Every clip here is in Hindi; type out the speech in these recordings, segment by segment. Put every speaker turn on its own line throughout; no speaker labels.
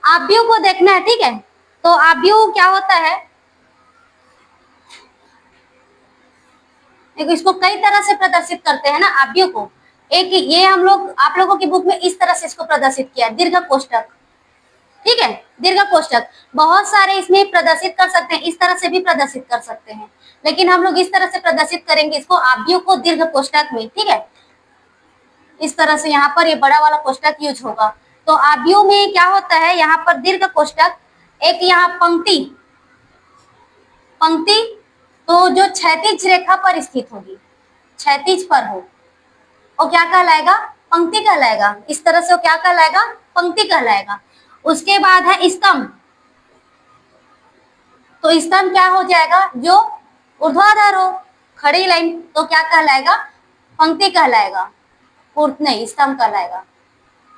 आव्यूह को देखना है, ठीक है। तो आव्यूह क्या होता है, देखो इसको कई तरह से प्रदर्शित करते हैं ना आव्यूह को। एक ये हम लोग आप लोगों की बुक में इस तरह से इसको प्रदर्शित किया, दीर्घ कोष्ठक, ठीक है। दीर्घ कोष्ठक बहुत सारे इसमें प्रदर्शित कर सकते हैं, इस तरह से भी प्रदर्शित कर सकते हैं, लेकिन हम लोग इस तरह से प्रदर्शित करेंगे इसको आव्यूह को दीर्घ कोष्ठक में, ठीक है। इस तरह से यहाँ पर ये बड़ा वाला कोष्ठक यूज होगा। तो आव्यूह में क्या होता है, यहाँ पर दीर्घ कोष्ठक, एक यहाँ पंक्ति, पंक्ति तो जो क्षैतिज रेखा पर स्थित होगी, क्षैतिज पर हो, वो क्या कहलाएगा, पंक्ति कहलाएगा। इस तरह से वो क्या कहलाएगा, पंक्ति कहलाएगा। उसके बाद है स्तंभ, तो स्तंभ क्या हो जाएगा, जो ऊर्ध्वाधर हो, खड़ी लाइन, तो क्या कहलाएगा, पंक्ति कहलाएगा, नहीं स्तंभ कहलाएगा,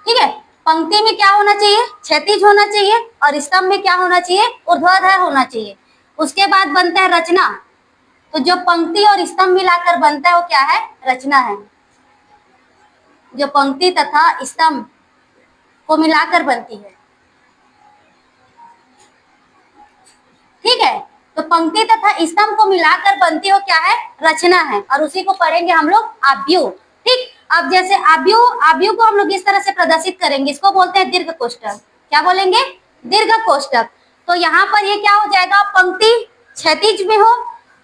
ठीक है। पंक्ति में क्या होना चाहिए, क्षैतिज होना चाहिए, और स्तंभ में क्या होना चाहिए, ऊर्ध्वाधर होना चाहिए। उसके बाद बनता है रचना, तो जो पंक्ति और स्तंभ मिलाकर बनता है वो क्या है, रचना है। जो पंक्ति तथा स्तंभ को मिलाकर बनती है, ठीक है। तो पंक्ति तथा स्तंभ को मिलाकर बनती हो क्या है, रचना है, और उसी को पढ़ेंगे हम लोग आव्यूह, ठीक। अब जैसे आव्यूह को हम लोग इस तरह से प्रदर्शित करेंगे, इसको बोलते हैं दीर्घ कोष्ठक। क्या बोलेंगे, दीर्घ कोष्ठक। तो यहाँ पर ये क्या हो जाएगा, पंक्ति क्षैतिज में हो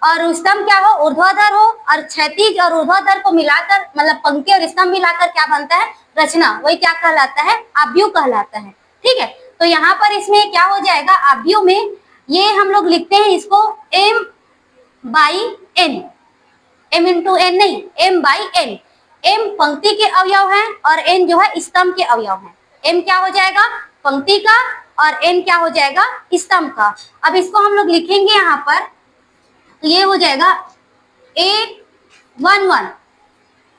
और स्तंभ क्या हो, ऊर्ध्वाधर हो, और क्षैतिज और ऊर्ध्वाधर को मिलाकर, मतलब पंक्ति और स्तंभ मिलाकर क्या बनता है, रचना, वही क्या कहलाता है, आव्यूह कहलाता है, ठीक है। तो यहाँ पर इसमें क्या हो जाएगा, आव्यूह में ये हम लोग लिखते हैं इसको m/n, m इंटू एन नहीं, m/n। m पंक्ति के अवयव है और n जो है स्तंभ के अवयव है। m क्या हो जाएगा, पंक्ति का, और n क्या हो जाएगा, स्तंभ का। अब इसको हम लोग लिखेंगे यहाँ पर, तो ये हो जाएगा A11,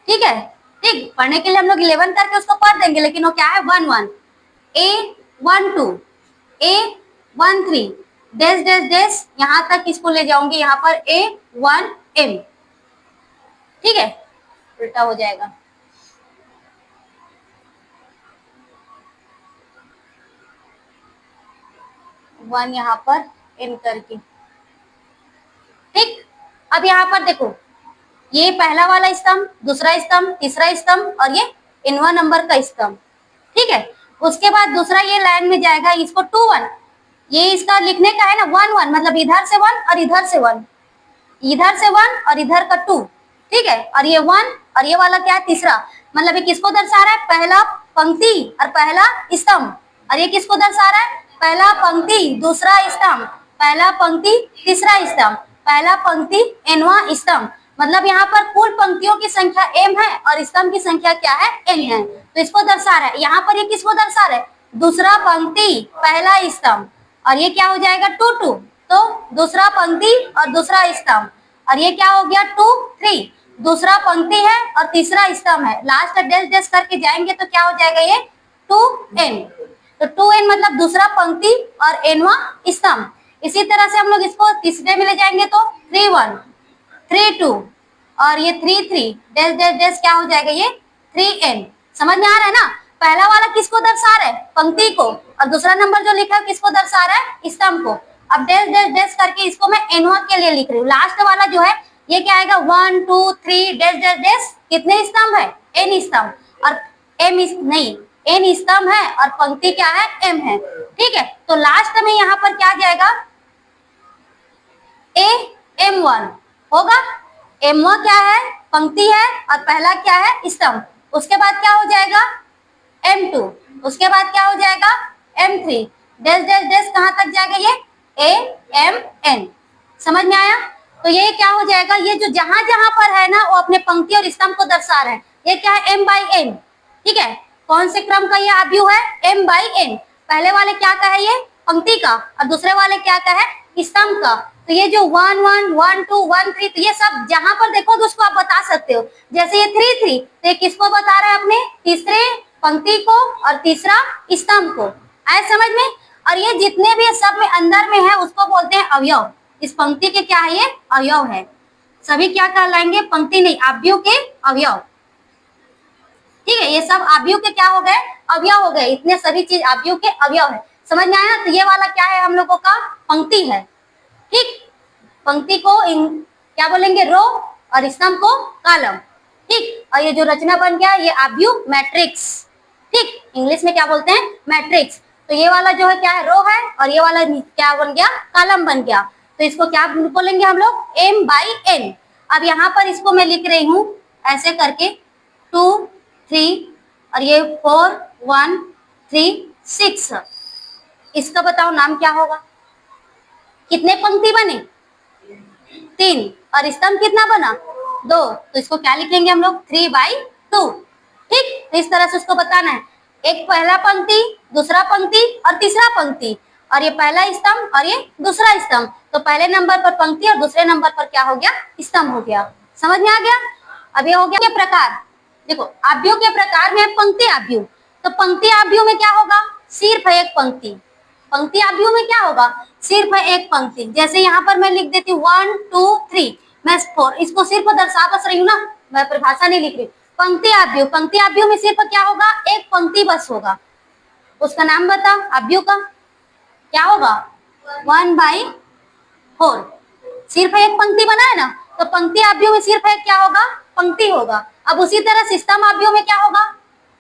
ठीक है। ठीक, पढ़ने के लिए हम लोग 11 करके उसको पढ़ देंगे, लेकिन वो क्या है 11, A12, A13, dash dash dash, यहां तक इसको ले जाऊंगी, यहाँ पर A1M, ठीक है, उल्टा हो जाएगा। वन यहाँ पर M करके, ठीक। अब यहाँ पर देखो, ये पहला वाला स्तंभ, दूसरा स्तंभ, तीसरा स्तंभ, और ये इनवा नंबर का स्तंभ, ठीक है। उसके बाद दूसरा ये लाइन में जाएगा, इसको 2-1, ये इसका लिखने का है ना 1-1, मतलब इधर से 1 और इधर से 1, इधर से 1 और इधर का 2, ठीक है। और ये 1 और ये वाला क्या है, तीसरा, मतलब ये किसको दर्शा रहा है, पहला पंक्ति और पहला स्तंभ, और ये किसको दर्शा रहा है, पहला पंक्ति दूसरा स्तंभ, पहला पंक्ति तीसरा स्तंभ, पहला पंक्ति एनवा स्तंभ, मतलब यहाँ पर कुल पंक्तियों की संख्या m है और स्तंभ की संख्या क्या है, n है, तो इसको दर्शा रहा है। यहाँ पर ये किसको दर्शा रहा है, दूसरा पंक्ति पहला स्तंभ, और ये क्या हो जाएगा 2-2, तो दूसरा पंक्ति और दूसरा स्तंभ, और ये क्या हो गया 2-3, दूसरा पंक्ति है और तीसरा स्तंभ है, लास्ट डैश डैश करके जाएंगे तो क्या हो जाएगा ये 2n, तो 2n मतलब दूसरा पंक्ति और nवा स्तंभ। इसी तरह से हम लोग इसको तीसरे में ले जाएंगे तो 3-1, 3-2, और ये 3-3, डैश डैश डैश क्या हो जाएगा ये 3n। समझ में आ रहा है ना, पहला वाला किसको दर्शा रहा है, पंक्ति को, और दूसरा नंबर जो लिखा है किसको दर्शा रहा है, स्तंभ को। अब डैश डैश डैश करके इसको मैं एनवा के लिए लिख रही हूँ, लास्ट वाला जो है ये क्या आएगा 1 2 3 डैश डैश डैश, कितने स्तंभ है, n स्तंभ, और m नहीं, n स्तंभ है और पंक्ति क्या है, m है, ठीक है। तो लास्ट में यहाँ पर क्या जाएगा, m1 होगा, m1 क्या है, पंक्ति है, और पहला क्या है, स्तंभ। उसके बाद क्या हो जाएगा m2, उसके बाद क्या हो जाएगा m3, डैश डैश डैश कहां तक जाएगा ये amn। समझ में आया, तो ये क्या हो जाएगा, ये जो जहां जहां पर है ना वो अपने पंक्ति और स्तंभ को दर्शा रहे हैं, ये क्या है m/n, ठीक है। कौन से क्रम का ये आव्यूह है, m/n, पहले वाले क्या का है ये पंक्ति का, और दूसरे वाले क्या का है, स्तंभ का। तो ये जो 1-1, 1-2, 1-3, तो ये सब जहां पर देखोगे उसको आप बता सकते हो। जैसे ये 3-3, तो ये किसको बता रहा है, अपने तीसरे पंक्ति को और तीसरा स्तंभ को, आए समझ में। और ये जितने भी सब में अंदर में है उसको बोलते हैं अवयव, इस पंक्ति के क्या है, ये अवयव है, सभी क्या कहलाएंगे, पंक्ति नहीं, आव्यूह के अवयव, ठीक है। ये सब आव्यूह के क्या हो गए, अवयव हो गए, इतने सभी चीज आव्यूह के अवयव है। समझ में आया? तो ये वाला क्या है हम लोगों का? पंक्ति है। ठीक, पंक्ति को क्या बोलेंगे? रो, और स्तंभ को कॉलम। ठीक, और ये जो रचना बन गया ये आव्यूह मैट्रिक्स। ठीक, इंग्लिश में क्या बोलते हैं? मैट्रिक्स। तो ये वाला जो है क्या है? रो है, और ये वाला क्या बन गया? कॉलम बन गया। तो इसको क्या बोलेंगे हम लोग? m/n। अब यहाँ पर इसको मैं लिख रही हूँ ऐसे करके 2 3 और ये 4 1 3 6। इसका बताओ नाम क्या होगा? कितने पंक्ति बने? 3, और स्तंभ कितना बना? 2। तो इसको क्या लिखेंगे हम लोग? 3/2। ठीक, तो इस तरह से उसको बताना है। एक पहला पंक्ति, दूसरा पंक्ति और तीसरा पंक्ति, और ये पहला स्तंभ और ये दूसरा स्तंभ। तो पहले नंबर पर पंक्ति और दूसरे नंबर पर क्या हो गया? स्तंभ हो गया। समझ में आ गया? अब ये हो गया प्रकार। देखो, आव्यूह के प्रकार में पंक्ति आव्यूह। तो पंक्ति आव्यूह में क्या होगा? सिर्फ एक पंक्ति। पंक्ति आव्यूह में क्या होगा? सिर्फ एक पंक्ति। जैसे यहाँ पर मैं लिख देती हूँ 1 2 3, मैं 4, इसको सिर्फ दर्शा बस रही हूँ ना, मैं परिभाषा नहीं लिख रही। पंक्ति आव्यूह, पंक्ति आव्यूह में सिर्फ क्या होगा? एक पंक्ति बस होगा। उसका नाम बता आव्यूह का। क्या होगा? 1/4। सिर्फ एक पंक्ति बना है ना, तो पंक्ति आव्यूह में सिर्फ एक क्या होगा? पंक्ति होगा। अब उसी तरह से स्तंभ आव्यूह में क्या होगा?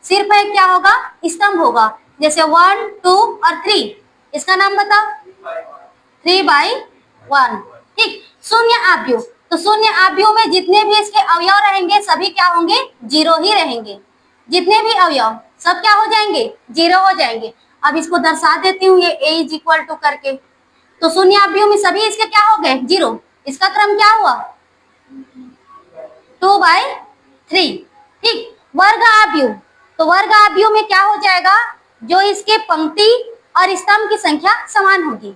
सिर्फ एक क्या होगा? स्तंभ होगा। जैसे 1 2 और 3, इसका नाम बता। 3/1। ठीक, शून्य आव्यूह। तो शून्य आव्यूह में जितने भी इसके अवयव रहेंगे सभी क्या होंगे? 0 ही रहेंगे। जितने भी अवयव सब क्या हो जाएंगे? 0 हो जाएंगे। अब इसको दर्शा देती हूँ ये a = करके। तो शून्य आव्यूह में सभी इसके क्या हो गए? 0। इसका क्रम क्या हुआ? 2/3। ठीक, वर्ग आव्यूह। तो वर्ग आव्यूह में क्या हो जाएगा? जो इसके पंक्ति और स्तंभ की संख्या समान होगी।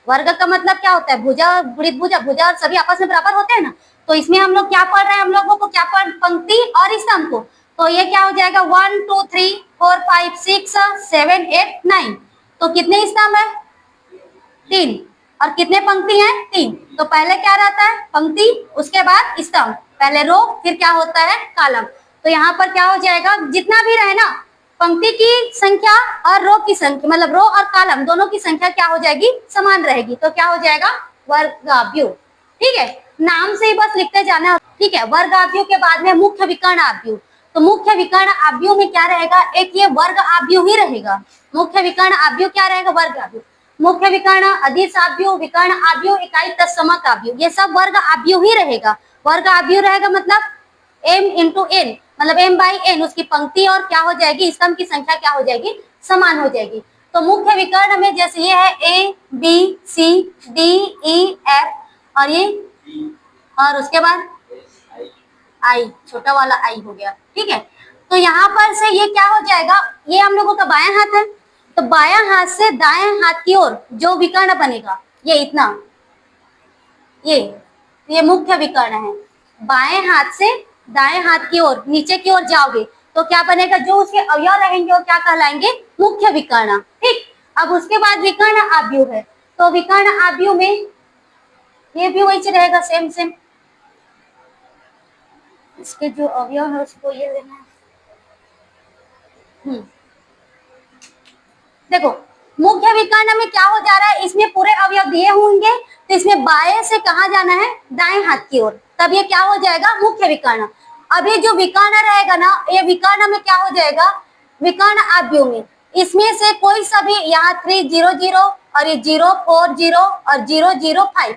वर्ग का मतलब क्या होता है? भुजा, वृत्त भुजा, भुजा और सभी आपस में बराबर होते हैं ना। तो इसमें हम लोग क्या पढ़ रहे हैं? हम लोगों को क्या पढ़? पंक्ति और स्तंभ को। तो ये क्या हो जाएगा? 1 2 3 4 5 6 7 8 9। तो कितने स्तंभ है? 3। और कितने पंक्ति हैं? 3। तो पहले क्या रहता है? पंक्ति, उसके बाद स्तंभ, पहले रो, फिर क्या होता है? कॉलम। तो यहाँ पर क्या हो जाएगा? जितना भी रहे ना, पंक्ति की संख्या और रो की संख्या, मतलब रो और कॉलम दोनों की संख्या क्या हो जाएगी? समान रहेगी। तो क्या हो जाएगा? वर्ग आव्यूह। ठीक है, नाम से ही बस लिखते जाना। ठीक है, वर्ग आव्यूह के बाद में मुख्य विकर्ण आव्यूह। तो मुख्य विकर्ण आव्यूह में क्या रहेगा? एक ये वर्ग आव्यूह ही रहेगा। मुख्य विकर्ण आव्यूह क्या रहेगा? वर्ग आव्यूह। मुख्य विकर्ण, अदिश आव्यूह, विकर्ण आव्यूह, इकाई तत्समक आव्यूह, ये सब वर्ग आव्यूह ही रहेगा। वर्ग आव्यूह रहेगा मतलब m × n, मतलब m/n। उसकी पंक्ति और क्या हो जाएगी? स्तंभ की संख्या क्या हो जाएगी? समान हो जाएगी। तो मुख्य विकर्ण में जैसे ये है a b c d e f, और ये, और उसके बाद i, छोटा वाला i हो गया। ठीक है, तो यहाँ पर से ये क्या हो जाएगा? ये हम लोगों का बायां हाथ है, तो बायां हाथ से दाएं हाथ की ओर जो विकर्ण बनेगा ये इतना, ये मुख्य विकर्ण है। बाएं हाथ से दाएं हाथ की ओर नीचे की ओर जाओगे तो क्या बनेगा? जो उसके अवयव रहेंगे वो क्या कहलाएंगे? मुख्य विकर्ण। ठीक, अब उसके बाद विकर्ण आव्यूह है। तो विकर्ण आव्यूह में ये भी वही रहेगा, सेम। इसके जो अवयव है उसको ये लेना है। देखो, मुख्य विकर्ण में क्या हो जा रहा है? इसमें पूरे अवयव दिए होंगे, तो इसमें बाएं से कहाँ जाना है? दाएं हाथ की ओर। तब ये क्या हो जाएगा? मुख्य विकर्ण। अब ये जो विकर्ण रहेगा ना, ये विकर्ण में क्या हो जाएगा? विकर्ण आव्यूह में इसमें से कोई सभी, यहाँ 3 0 0 और ये 0 4 0 और 0 0 5,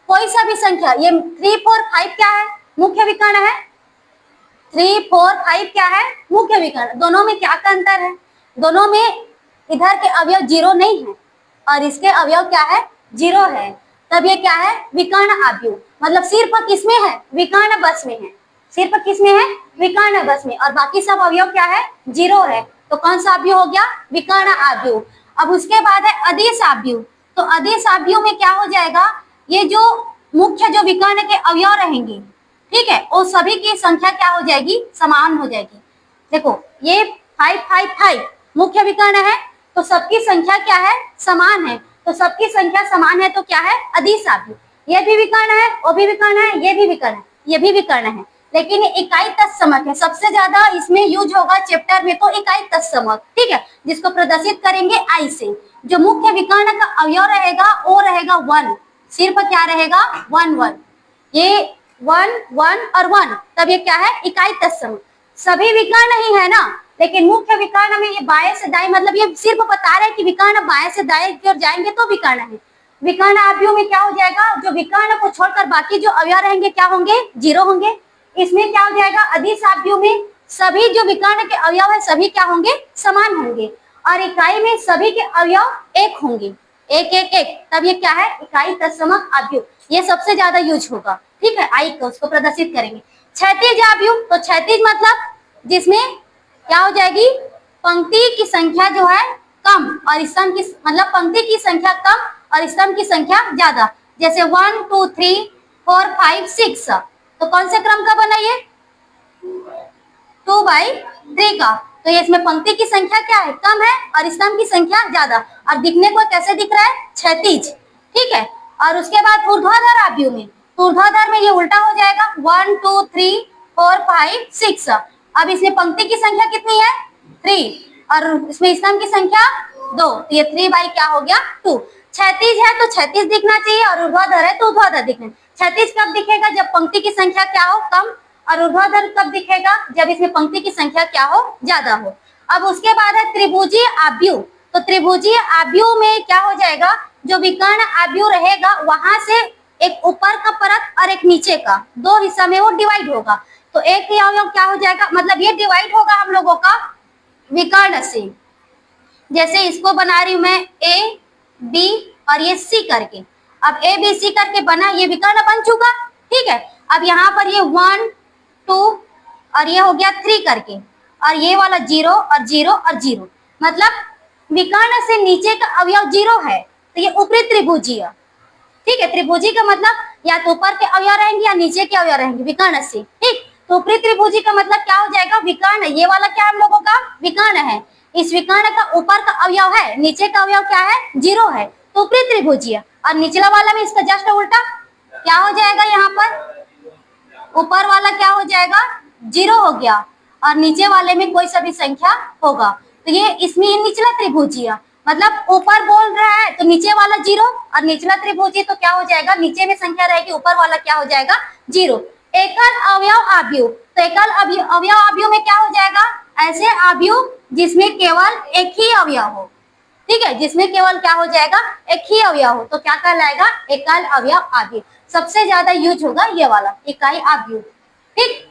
कोई सा भी संख्या, ये 3 4 5 क्या है? मुख्य विकर्ण है। 3 4 5 क्या है? मुख्य विकर्ण। दोनों में क्या का अंतर है? दोनों में इधर के अवयव 0 नहीं है और इसके अवयव क्या है? 0 है। तब ये क्या है? विकर्ण आव्यूह। मतलब सिर्फ किसमें है? विकर्ण बस में है। सिर्फ किसमें है? विकर्ण बस में, और बाकी सब अवयव क्या है? 0 है। तो कौन सा आव्यूह हो गया? विकर्ण आव्यूह। अब उसके बाद है अदिश आव्यूह। तो अदिश आव्यूह में क्या हो जाएगा? ये जो मुख्य जो विकर्ण के अवयव रहेंगे, ठीक है, वो सभी की संख्या क्या हो जाएगी? समान हो जाएगी। देखो, ये 5 5 5 मुख्य विकर्ण है, तो सबकी संख्या क्या है? समान है। तो सबकी संख्या समान है तो क्या है? अदिश आव्यूह। ये भी विकर्ण है, वो भी विकर्ण है, ये भी विकर्ण है, ये भी विकर्ण है, लेकिन इकाई तत्समक है। सबसे ज्यादा इसमें यूज होगा चैप्टर में तो इकाई तत्समक, ठीक है, जिसको प्रदर्शित करेंगे आई से। जो मुख्य विकर्ण का अवयव रहेगा वो रहेगा 1, सिर्फ क्या रहेगा 1 1, ये 1 1 और 1, तब ये क्या है इकाई तत्सम। सभी विकर्ण ही है ना, लेकिन मुख्य विकर्ण में ये बाएं से दाएं, मतलब ये सिर्फ बता रहे हैं कि विकर्ण बाएं से दाएं की ओर जाएंगे तो विकर्ण है। विकर्ण आव्यूह में क्या हो जाएगा, जो विकर्ण को छोड़कर बाकी जो अवयव रहेंगे क्या होंगे, 0 होंगे। इसमें क्या हो जाएगा, अदिश आव्यूह में सभी जो विकर्ण के अवयव है सभी क्या होंगे, समान होंगे, और इकाई में सभी के अवयव 1 होंगे, 1 1 1, तब ये क्या है इकाई तत्समक आव्यूह। ये सबसे ज्यादा यूज होगा, ठीक है। आई को उसको प्रदर्शित करेंगे। क्षैतिज आव्यूह, तो क्षैतिज मतलब जिसमें क्या हो जाएगी, पंक्ति की संख्या जो है कम और स्तंभ की, मतलब पंक्ति की संख्या कम और स्तंभ की संख्या ज्यादा, जैसे 1 2 3 4 5 6, तो कौन से क्रम का बना ये 2/3 का, तो ये इसमें पंक्ति की संख्या क्या है कम है और स्तंभ की संख्या ज्यादा, और दिखने को कैसे दिख रहा है क्षैतिज, ठीक है। और उसके बाद ऊर्ध्वाधर आव्यूह में, तो ऊर्ध्वाधर में ये उल्टा हो जाएगा 1 2 3 4 5 6, अब इसमें पंक्ति की संख्या कितनी है 3 और इसमें स्तंभ की संख्या 2, तो ये 3 क्या हो गया 2। क्षैतिज है तो क्षैतिज दिखना चाहिए और ऊर्ध्वाधर है तो ऊर्ध्वाधर दिखना। क्षैतिज कब दिखेगा, जब पंक्ति की संख्या क्या हो कम, और ऊर्ध्वाधर कब दिखेगा, जब इसमें पंक्ति की संख्या क्या हो ज्यादा हो। अब उसके बाद है त्रिभुजीय आव्यूह, तो त्रिभुजीय आव्यूह में क्या हो जाएगा, जो विकर्ण आव्यूह रहेगा वहां से एक ऊपर का परत और एक नीचे का, 2 हिस्सा में वो डिवाइड होगा, तो एक ही अवयव क्या हो जाएगा, मतलब ये डिवाइड होगा हम लोगों का विकर्ण से। जैसे इसको बना रही हूं मैं ए बी और ये सी करके, अब ए बी सी करके बना, ये विकर्ण बन चुका, ठीक है। अब यहाँ पर ये 1 2 और ये हो गया 3 करके, और ये वाला 0 और 0 और 0, मतलब विकर्ण से नीचे का अवयव 0 है, तो ये ऊपरी त्रिभुजीय, ठीक है। त्रिभुजी का मतलब या तो ऊपर के अवयव रहेंगे या नीचे के अवयव रहेंगे विकर्ण से, ठीक। तो ऊपरी त्रिभुजी का मतलब क्या हो जाएगा, विकर्ण, ये वाला क्या हम लोगों का विकर्ण है, इस विकर्ण का ऊपर का अवयव है, नीचे का अवयव क्या है 0 है, तो ऊपरी त्रिभुजी है। और निचला वाला में इसका जस्ट उल्टा क्या हो जाएगा, यहाँ पर ऊपर वाला क्या हो जाएगा 0 हो गया और नीचे वाले में कोई सा भी संख्या होगा, तो ये इसमें निचला त्रिभुजी है, मतलब ऊपर बोल रहा है तो नीचे वाला 0 और निचला त्रिभुजी तो क्या हो जाएगा, नीचे में संख्या रहेगी ऊपर वाला क्या हो जाएगा 0। एकल अवयव आव्यूह, तो एकल अवयव आव्यूह में क्या हो जाएगा, ऐसे आव्यूह जिसमें केवल एक ही अवयव हो, ठीक है, जिसमें केवल क्या हो जाएगा एक ही अवयव हो, तो क्या कहलाएगा एकल अवयव आव्यूह। सबसे ज्यादा यूज होगा ये वाला इकाई आव्यूह, ठीक।